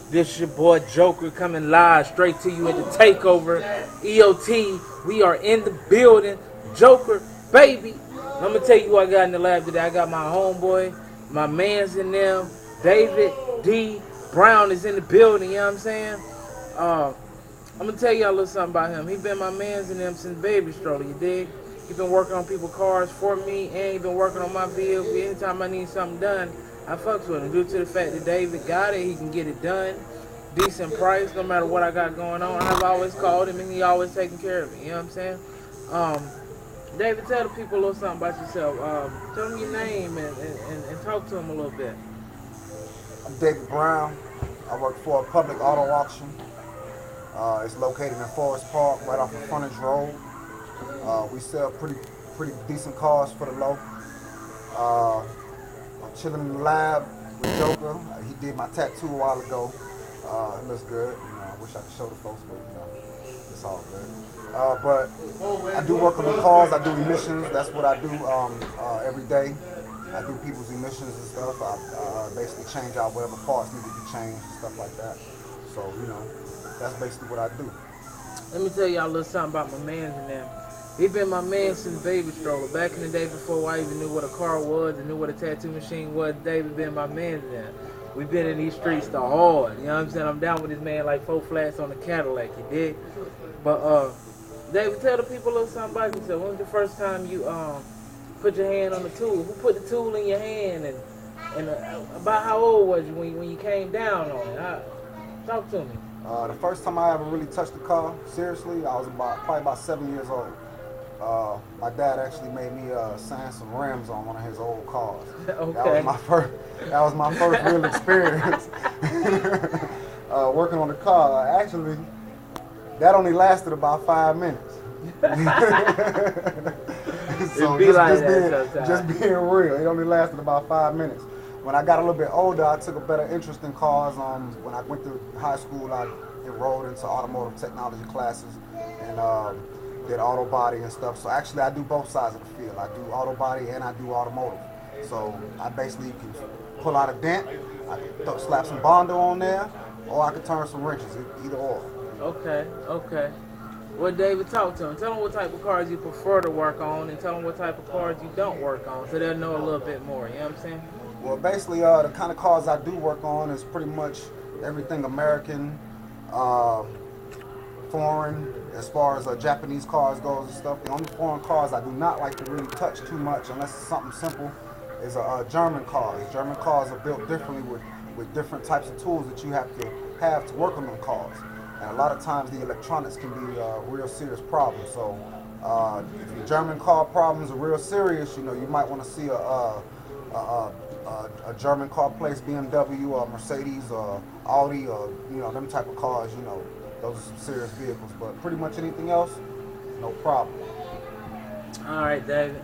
This your boy Joker coming live straight to you in the takeover. EOT, we are in the building. Joker, baby. I'm gonna tell you who I got in the lab today. I got my homeboy, my man's in them. David D. Brown is in the building, you know what I'm saying? I'm gonna tell y'all a little something about him. He been my man's in them since baby stroller, you dig? He been working on people's cars for me, and he been working on my vehicle. Anytime I need something done, I fucks with him. Due to the fact that David got it, he can get it done. Decent price, no matter what I got going on. I've always called him, and he always taking care of me. You know what I'm saying? David, tell the people a little something about yourself. Tell them your name and talk to them a little bit. I'm David Brown. I work for a public auto auction. It's located in Forest Park, right off of Frontage Road. We sell pretty decent cars for the low. I'm chilling in the lab with Joker. He did my tattoo a while ago. It looks good. I wish I could show the folks, but it's all good. But I do work on the cars. I do emissions. That's what I do every day. I do people's emissions and stuff. I basically change out whatever parts need to be changed and stuff like that. So, that's basically what I do. Let me tell y'all a little something about my man's and them. He been my man since baby stroller. Back in the day before I even knew what a car was and knew what a tattoo machine was, David been my man and them. We been in these streets the hard. You know what I'm saying? I'm down with this man like 4 flats on the Cadillac, you dig? But David, tell the people a little something about yourself. When was the first time you put your hand on the tool? Who put the tool in your hand and about how old was you when you came down on it? Talk to me. The first time I ever really touched the car, seriously, I was probably about 7 years old. My dad actually made me sand some rims on one of his old cars. Okay. That was my first real experience working on the car. Actually, that only lasted about 5 minutes. So just being real, it only lasted about 5 minutes. When I got a little bit older, I took a better interest in cars. When I went to high school, I enrolled into automotive technology classes and did auto body and stuff. So actually, I do both sides of the field. I do auto body and I do automotive. So I basically can pull out a dent, I can slap some Bondo on there, or I can turn some wrenches, either or. Okay. Well, David, talk to him. Tell him what type of cars you prefer to work on, and tell him what type of cars you don't work on, so they'll know a little bit more. You know what I'm saying? Well, basically, the kind of cars I do work on is pretty much everything American, foreign, as far as Japanese cars goes and stuff. The only foreign cars I do not like to really touch too much, unless it's something simple, is German cars. German cars are built differently with different types of tools that you have to work on them cars. And a lot of times the electronics can be a real serious problem. So if your German car problems are real serious, you might want to see a German car place, BMW or Mercedes or Audi or them type of cars. Those are some serious vehicles. But pretty much anything else, no problem. All right, David.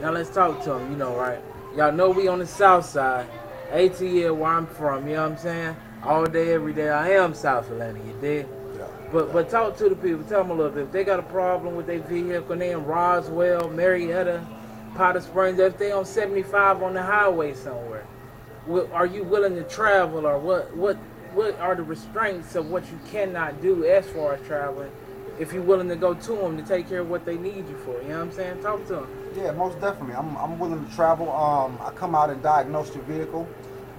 Now let's talk to him. Right? Y'all know we on the south side. ATL, where I'm from. You know what I'm saying? All day, every day. I am South Atlanta. You dig? Yeah. But talk to the people. Tell them a little bit. If they got a problem with their vehicle, they in Roswell, Marietta, Potter Springs, if they on 75 on the highway somewhere, are you willing to travel, or what are the restraints of what you cannot do as far as traveling, if you're willing to go to them to take care of what they need you for? You know what I'm saying? Talk to them. Yeah, most definitely. I'm willing to travel. I come out and diagnose your vehicle,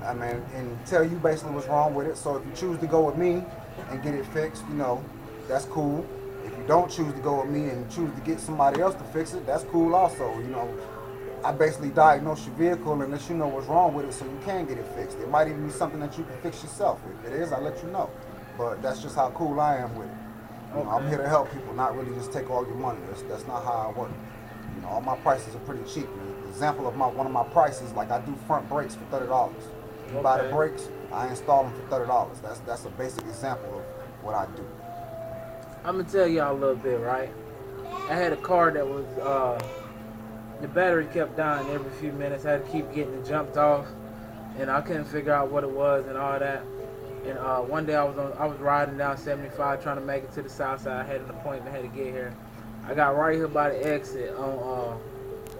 and tell you basically what's wrong with it. So if you choose to go with me and get it fixed, that's cool. If you don't choose to go with me and choose to get somebody else to fix it, that's cool also. I basically diagnose your vehicle and let you know what's wrong with it so you can get it fixed. It might even be something that you can fix yourself. If it is, I'll let you know. But that's just how cool I am with it. Okay. I'm here to help people, not really just take all your money. That's not how I work. All my prices are pretty cheap. An example of one of my prices, like I do front brakes for $30. You buy the brakes, I install them for $30. That's a basic example of what I do. I'm gonna tell y'all a little bit, right? I had a car that was the battery kept dying every few minutes. I had to keep getting it jumped off, and I couldn't figure out what it was and all that. And one day I was riding down 75 trying to make it to the south side. I had an appointment, had to get here. I got right here by the exit on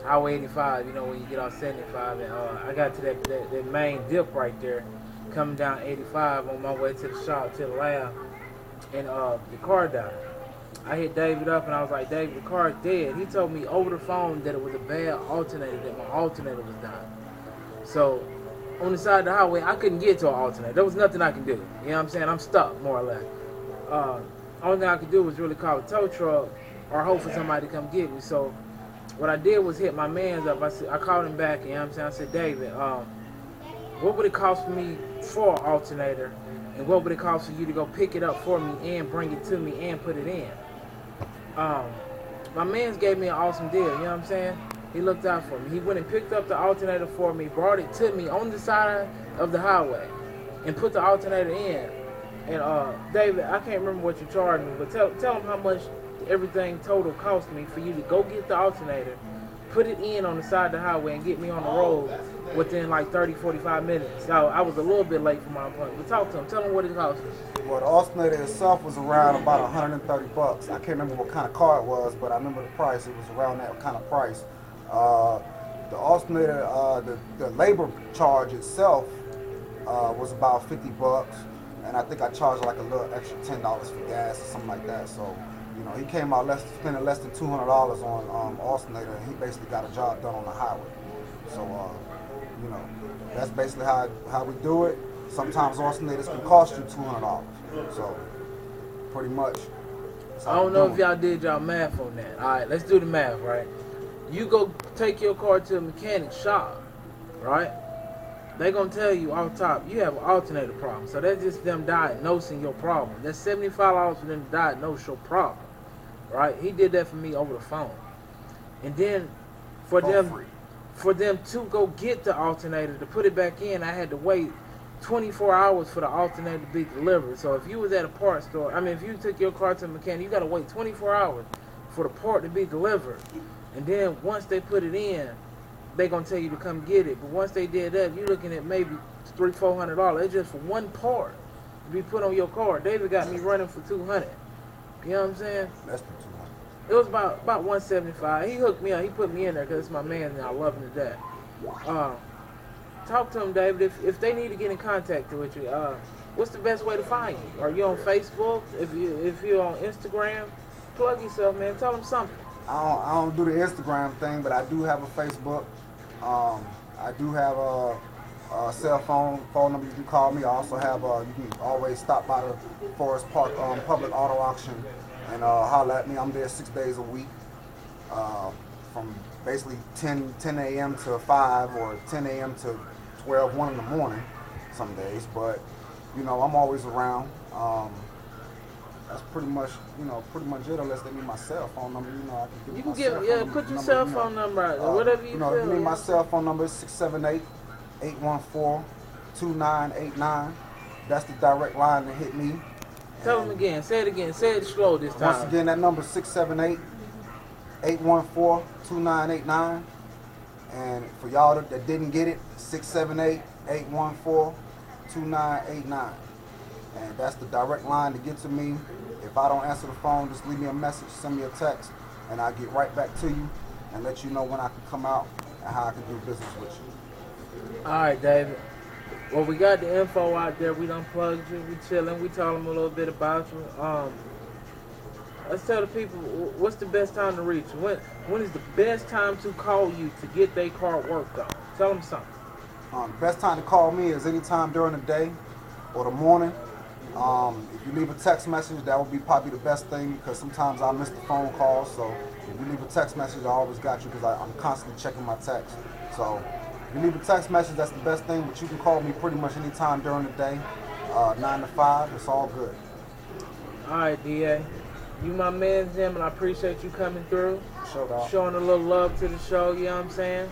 Highway 85, when you get off 75, and I got to that main dip right there. coming down 85 on my way to the shop, to the lab, and the car died. I hit David up and I was like, David, the car's dead. He told me over the phone that it was a bad alternator, that my alternator was dying. So on the side of the highway, I couldn't get to an alternator. There was nothing I could do. You know what I'm saying? I'm stuck, more or less. Only thing I could do was really call a tow truck or hope for somebody to come get me. So what I did was hit my mans up. I called him back, you know what I'm saying? I said, David, what would it cost me for an alternator? And what would it cost for you to go pick it up for me and bring it to me and put it in? My man's gave me an awesome deal, you know what I'm saying? He looked out for me. He went and picked up the alternator for me, brought it to me on the side of the highway, and put the alternator in. And David, I can't remember what you charged me, but tell him how much everything total cost me for you to go get the alternator, put it in on the side of the highway, and get me on the road within like 30, 45 minutes. So I was a little bit late for my appointment. But talk to him. Tell him what it cost me. Well, the alternator itself was around about 130 bucks. I can't remember what kind of car it was, but I remember the price. It was around that kind of price. The alternator, the labor charge itself was about 50 bucks. And I think I charged like a little extra $10 for gas or something like that. So, you know, he came out spending less than $200 on alternator, and he basically got a job done on the highway. So, you know, that's basically how we do it. Sometimes alternators can cost you $200. So, pretty much. I don't know if y'all did y'all math on that. All right, let's do the math, right? You go take your car to a mechanic shop, right? They're going to tell you off top, you have an alternator problem. So that's just them diagnosing your problem. That's $75 for them to diagnose your problem, right? He did that for me over the phone. And then for them to go get the alternator, to put it back in, I had to wait 24 hours for the alternator to be delivered. So if you was at a parts store, if you took your car to a mechanic, you got to wait 24 hours for the part to be delivered. And then once they put it in, they're going to tell you to come get it. But once they did that, you're looking at maybe $300-400. It's just for one part to be put on your car. David got me running for $200. You know what I'm saying? Less than $200. It was about $175. He hooked me up. He put me in there because it's my man and I love him to death. Talk to him, David. If they need to get in contact with you, what's the best way to find you? Are you on Facebook? If you're on Instagram, plug yourself, man. Tell them something. I don't do the Instagram thing, but I do have a Facebook. I do have a cell phone number you can call me. I also have you can always stop by the Forest Park public auto auction and holler at me. I'm there 6 days a week, from basically 10 a.m. to 5 or 10 a.m. to 12, 1 in the morning some days. But you know, I'm always around. That's pretty much it, unless they need my cell phone number. You know, I can give put your cell phone number out there, whatever you feel. If you need my cell phone number, is 678-814-2989. That's the direct line to hit me. Tell them again. Say it again. Say it slow this time. Once again, that number is 678-814-2989. And for y'all that didn't get it, 678-814-2989. And that's the direct line to get to me. If I don't answer the phone, just leave me a message, send me a text, and I'll get right back to you and let you know when I can come out and how I can do business with you. All right, David. Well, we got the info out there. We done plugged you. We chilling. We told them a little bit about you. Let's tell the people, what's the best time to reach you? When is the best time to call you to get their car worked on? Tell them something. The best time to call me is anytime during the day or the morning. If you leave a text message, that would be probably the best thing, because sometimes I miss the phone call. So if you leave a text message, I always got you, because I'm constantly checking my text. So if you leave a text message, that's the best thing. But you can call me pretty much anytime during the day, 9 to 5. It's all good. All right, DA. You my man, Jim, and I appreciate you coming through. Sure, dog. Showing a little love to the show, you know what I'm saying?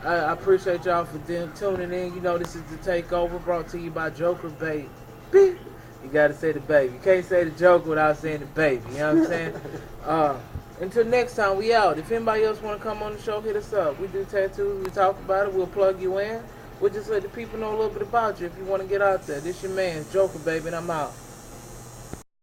I appreciate y'all for tuning in. You know, this is The Takeover, brought to you by Joker Baby. You gotta say the baby. You can't say the Joker without saying the baby. You know what I'm saying? Until next time, we out. If anybody else want to come on the show, hit us up. We do tattoos. We talk about it. We'll plug you in. We'll just let the people know a little bit about you if you want to get out there. This your man, Joker Baby, and I'm out.